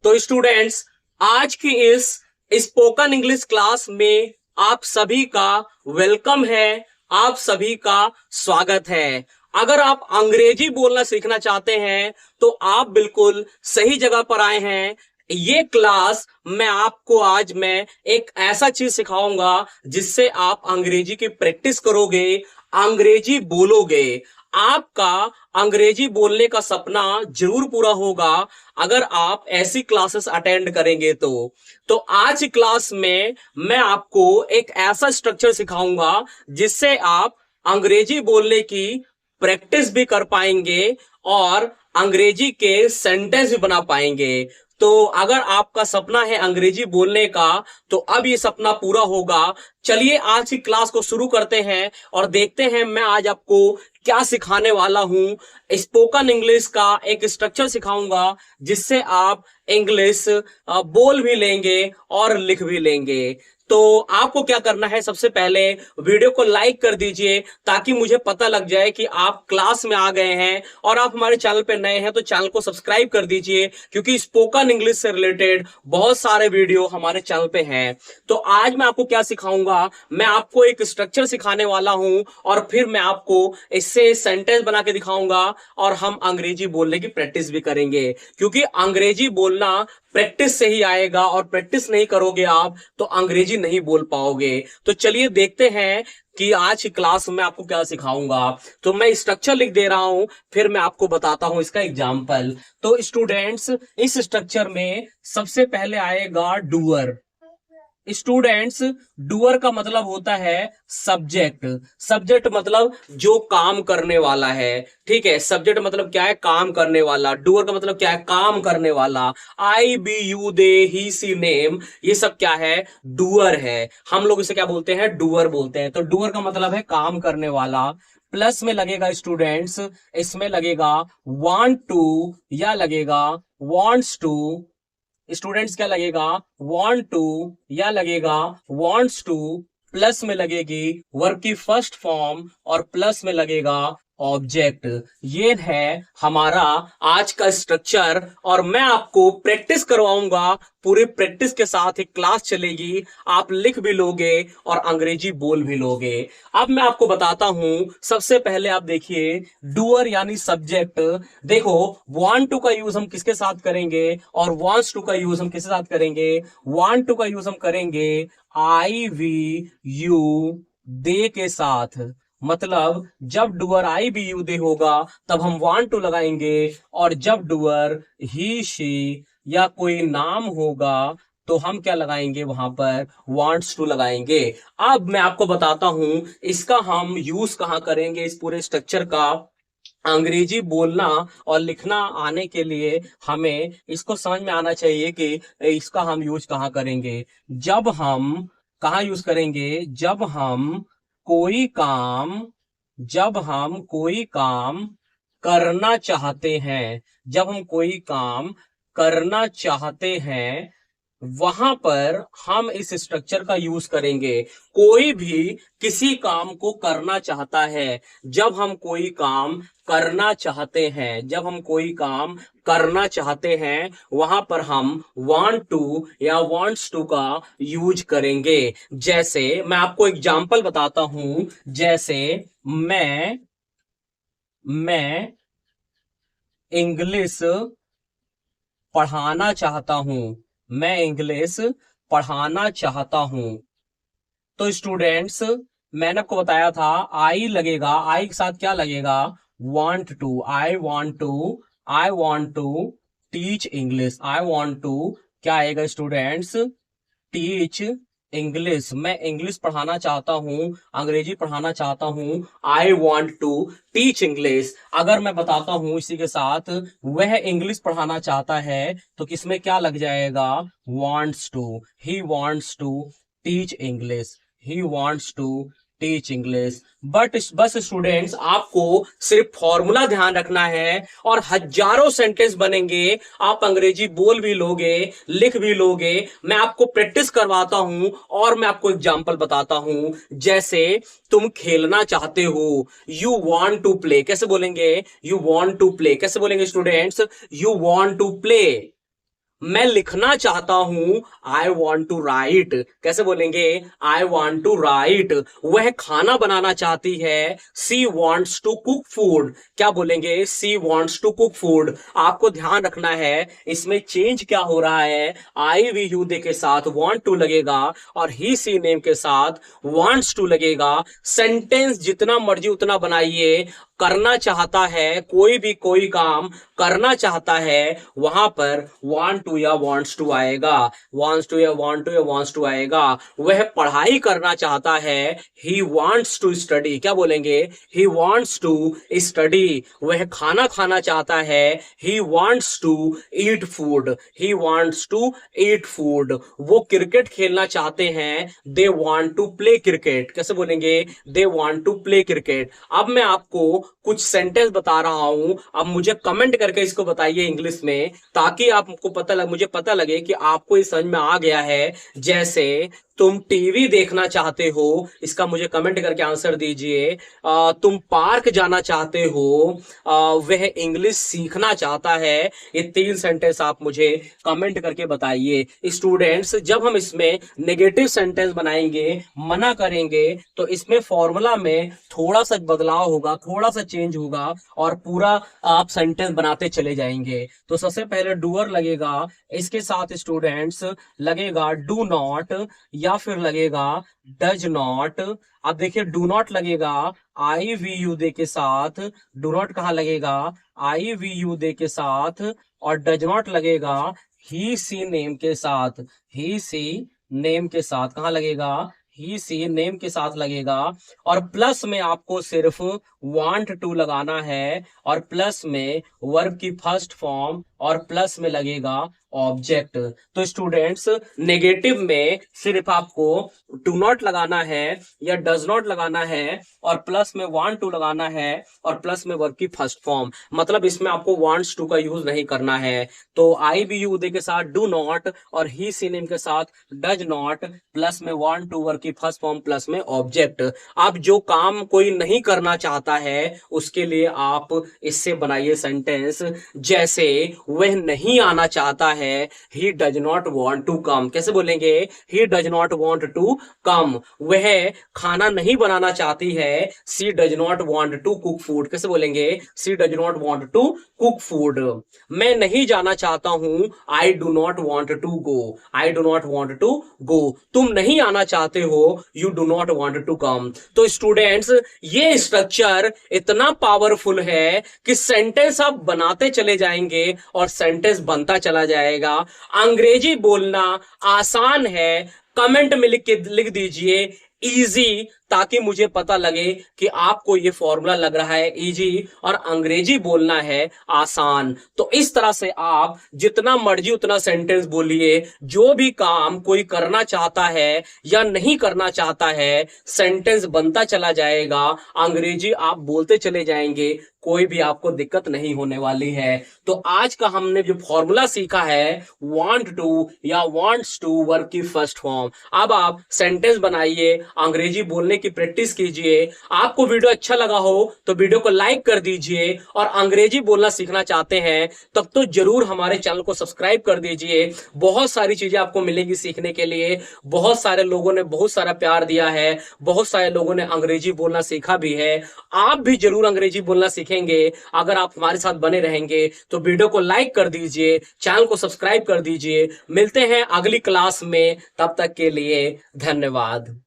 तो स्टूडेंट्स, आज की इस स्पोकन इंग्लिश क्लास में आप सभी का वेलकम है, आप सभी का स्वागत है। अगर आप अंग्रेजी बोलना सीखना चाहते हैं तो आप बिल्कुल सही जगह पर आए हैं। ये क्लास मैं एक ऐसा चीज सिखाऊंगा जिससे आप अंग्रेजी की प्रैक्टिस करोगे, अंग्रेजी बोलोगे। आपका अंग्रेजी बोलने का सपना जरूर पूरा होगा अगर आप ऐसी क्लासेस अटेंड करेंगे तो आज की क्लास में मैं आपको एक ऐसा स्ट्रक्चर सिखाऊंगा जिससे आप अंग्रेजी बोलने की प्रैक्टिस भी कर पाएंगे और अंग्रेजी के सेंटेंस भी बना पाएंगे। तो अगर आपका सपना है अंग्रेजी बोलने का तो अब ये सपना पूरा होगा। चलिए आज की क्लास को शुरू करते हैं और देखते हैं मैं आज आपको क्या सिखाने वाला हूं। स्पोकन इंग्लिश का एक स्ट्रक्चर सिखाऊंगा जिससे आप इंग्लिश बोल भी लेंगे और लिख भी लेंगे। तो आपको क्या करना है, सबसे पहले वीडियो को लाइक कर दीजिए ताकि मुझे पता लग जाए कि आप क्लास में आ गए हैं। और आप हमारे चैनल पे नए हैं तो चैनल को सब्सक्राइब कर दीजिए क्योंकि स्पोकन इंग्लिश से रिलेटेड बहुत सारे वीडियो हमारे चैनल पे हैं। तो आज मैं आपको क्या सिखाऊंगा, मैं आपको एक स्ट्रक्चर सिखाने वाला हूं और फिर मैं आपको इससे सेंटेंस बना के दिखाऊंगा और हम अंग्रेजी बोलने की प्रैक्टिस भी करेंगे क्योंकि अंग्रेजी बोलना प्रैक्टिस से ही आएगा और प्रैक्टिस नहीं करोगे आप तो अंग्रेजी नहीं बोल पाओगे। तो चलिए देखते हैं कि आज की क्लास में आपको क्या सिखाऊंगा। तो मैं स्ट्रक्चर लिख दे रहा हूं, फिर मैं आपको बताता हूं इसका एग्जाम्पल। तो स्टूडेंट्स, इस स्ट्रक्चर में सबसे पहले आएगा डूअर। स्टूडेंट्स, डूअर का मतलब होता है सब्जेक्ट। सब्जेक्ट मतलब जो काम करने वाला है, ठीक है। सब्जेक्ट मतलब क्या है, काम करने वाला। डूअर का मतलब क्या है, काम करने वाला। I we you they he she name, ये सब क्या है, डूअर है। हम लोग इसे क्या बोलते हैं, डूअर बोलते हैं। तो डूअर का मतलब है काम करने वाला। प्लस में लगेगा स्टूडेंट्स, इसमें लगेगा वांट टू या लगेगा वांट्स टू। स्टूडेंट्स क्या लगेगा, वांट टू या लगेगा वांट्स टू। प्लस में लगेगी वर्ब की फर्स्ट फॉर्म और प्लस में लगेगा ऑब्जेक्ट। ये है हमारा आज का स्ट्रक्चर और मैं आपको प्रैक्टिस करवाऊंगा। पूरी प्रैक्टिस के साथ एक क्लास चलेगी, आप लिख भी लोगे और अंग्रेजी बोल भी लोगे। अब मैं आपको बताता हूं। सबसे पहले आप देखिए डूअर यानी सब्जेक्ट। देखो, वांट टू का यूज हम किसके साथ करेंगे और वांट्स टू का यूज हम किसके साथ करेंगे। वांट टू का यूज हम करेंगे आई वी यू दे के साथ। मतलब जब doer I we you they होगा तब हम वांट टू लगाएंगे और जब डूअर ही शी या कोई नाम होगा तो हम क्या लगाएंगे, वहां पर वांट्स टू लगाएंगे। अब मैं आपको बताता हूं इसका हम यूज कहां करेंगे। इस पूरे स्ट्रक्चर का अंग्रेजी बोलना और लिखना आने के लिए हमें इसको समझ में आना चाहिए कि इसका हम यूज कहां करेंगे। जब हम कहां यूज करेंगे, जब हम कोई काम करना चाहते हैं। जब हम कोई काम करना चाहते हैं वहां पर हम इस स्ट्रक्चर का यूज करेंगे। कोई भी किसी काम को करना चाहता है। जब हम कोई काम करना चाहते हैं, जब हम कोई काम करना चाहते हैं वहां पर हम वांट टू या वांट्स टू का यूज करेंगे। जैसे मैं आपको एग्जांपल बताता हूं। जैसे मैं इंग्लिश पढ़ाना चाहता हूं। मैं इंग्लिश पढ़ाना चाहता हूं। तो स्टूडेंट्स, मैंने आपको बताया था आई लगेगा, आई के साथ क्या लगेगा, want to. I want to teach English. I want to क्या आएगा स्टूडेंट्स, टीच इंग्लिश। मैं इंग्लिश पढ़ाना चाहता हूं, अंग्रेजी पढ़ाना चाहता हूं। I want to teach English. अगर मैं बताता हूं इसी के साथ वह इंग्लिश पढ़ाना चाहता है तो किसमें क्या लग जाएगा, wants to. He wants to teach English. He wants to teach English. बस स्टूडेंट्स, आपको सिर्फ फॉर्मूला ध्यान रखना है और हजारों सेंटेंस बनेंगे। आप अंग्रेजी बोल भी लोगे, लिख भी लोगे। मैं आपको प्रैक्टिस करवाता हूं और मैं आपको एग्जांपल बताता हूं। जैसे तुम खेलना चाहते हो, यू वांट टू प्ले। कैसे बोलेंगे, यू वांट टू प्ले। कैसे बोलेंगे students, you want to play. मैं लिखना चाहता हूं, आई वॉन्ट टू राइट। कैसे बोलेंगे? I want to write. वह खाना बनाना चाहती है, she wants to cook food. क्या बोलेंगे? She wants to cook food. आपको ध्यान रखना है इसमें चेंज क्या हो रहा है, आई वी यू दे के साथ वॉन्ट टू लगेगा और ही सी नेम के साथ वॉन्ट्स टू लगेगा। सेंटेंस जितना मर्जी उतना बनाइए, करना चाहता है, कोई भी कोई काम करना चाहता है, वहां पर वांट टू या वांट्स टू आएगा, वांट्स टू या वांट टू या वांट्स टू आएगा। वह पढ़ाई करना चाहता है, ही वांट्स टू स्टडी। क्या बोलेंगे? He wants to study. वह खाना खाना चाहता है, he wants to eat food, he wants to eat food. वो क्रिकेट खेलना चाहते हैं, they want to play cricket. कैसे बोलेंगे? They want to play cricket. अब मैं आपको कुछ सेंटेंस बता रहा हूं, अब मुझे कमेंट करके इसको बताइए इंग्लिश में, ताकि आपको मुझे पता लगे कि आपको ये समझ में आ गया है। जैसे तुम टीवी देखना चाहते हो, इसका मुझे कमेंट करके आंसर दीजिए। तुम पार्क जाना चाहते हो, वह इंग्लिश सीखना चाहता है। ये 3 सेंटेंस आप मुझे कमेंट करके बताइए। स्टूडेंट्स, जब हम इसमें नेगेटिव सेंटेंस बनाएंगे, मना करेंगे, तो इसमें फॉर्मूला में थोड़ा सा बदलाव होगा, थोड़ा सा चेंज होगा और पूरा आप सेंटेंस बनाते चले जाएंगे। तो सबसे पहले डूअर लगेगा, इसके साथ स्टूडेंट्स लगेगा डू नॉट या फिर लगेगा डज नॉट। अब देखिए डू नॉट लगेगा आई वी यू दे के साथ, डू नॉट कहाँ लगेगा? आई वी यू दे के साथ। और डज नॉट लगेगा ही सी नेम के साथ, ही सी नेम के साथ। कहाँ लगेगा? ही सी नेम के साथ लगेगा। और प्लस में आपको सिर्फ वांट टू लगाना है, और प्लस में वर्ब की फर्स्ट फॉर्म, और प्लस में लगेगा ऑब्जेक्ट। तो स्टूडेंट्स, नेगेटिव में सिर्फ आपको डू नॉट लगाना है या डज नॉट लगाना है, और प्लस में वांट टू लगाना है, और प्लस में वर्ब की फर्स्ट फॉर्म। मतलब इसमें आपको वांट्स टू का यूज नहीं करना है। तो आई बी यू दे के साथ डू नॉट और ही सी नेम के साथ डज नॉट, प्लस में वांट टू वर्ब की फर्स्ट फॉर्म, प्लस में ऑब्जेक्ट। अब जो काम कोई नहीं करना चाहता है, उसके लिए आप इससे बनाइए सेंटेंस। जैसे वह नहीं आना चाहता है, he does not want to come. कैसे बोलेंगे? He does not want to come. वह खाना नहीं बनाना चाहती है, she does not want to cook food. कैसे बोलेंगे? She does not want to cook food. मैं नहीं जाना चाहता हूं, I do not want to go, I do not want to go. तुम नहीं आना चाहते हो, you do not want to come. तो स्टूडेंट्स, ये स्ट्रक्चर इतना पावरफुल है कि सेंटेंस आप बनाते चले जाएंगे और सेंटेंस बनता चला जाएगा। अंग्रेजी बोलना आसान है, कमेंट में लिख दीजिए इजी, ताकि मुझे पता लगे कि आपको ये फॉर्मूला लग रहा है इजी और अंग्रेजी बोलना है आसान। तो इस तरह से आप जितना मर्जी उतना सेंटेंस बोलिए। जो भी काम कोई करना चाहता है या नहीं करना चाहता है, सेंटेंस बनता चला जाएगा, अंग्रेजी आप बोलते चले जाएंगे, कोई भी आपको दिक्कत नहीं होने वाली है। तो आज का हमने जो फॉर्मूला सीखा है, वांट टू या वांट्स टू वर्ब की फर्स्ट फॉर्म। अब आप सेंटेंस बनाइए, अंग्रेजी बोलने की प्रैक्टिस कीजिए। आपको वीडियो अच्छा लगा हो तो वीडियो को लाइक कर दीजिए, और अंग्रेजी बोलना सीखना चाहते हैं तब तो जरूर हमारे चैनल को सब्सक्राइब कर दीजिए। बहुत सारी चीजें आपको मिलेंगी सीखने के लिए। बहुत सारे लोगों ने बहुत सारा प्यार दिया है, बहुत सारे लोगों ने अंग्रेजी बोलना सीखा भी है। आप भी जरूर अंग्रेजी बोलना सीखेंगे अगर आप हमारे साथ बने रहेंगे। तो वीडियो को लाइक कर दीजिए, चैनल को सब्सक्राइब कर दीजिए। मिलते हैं अगली क्लास में, तब तक के लिए धन्यवाद।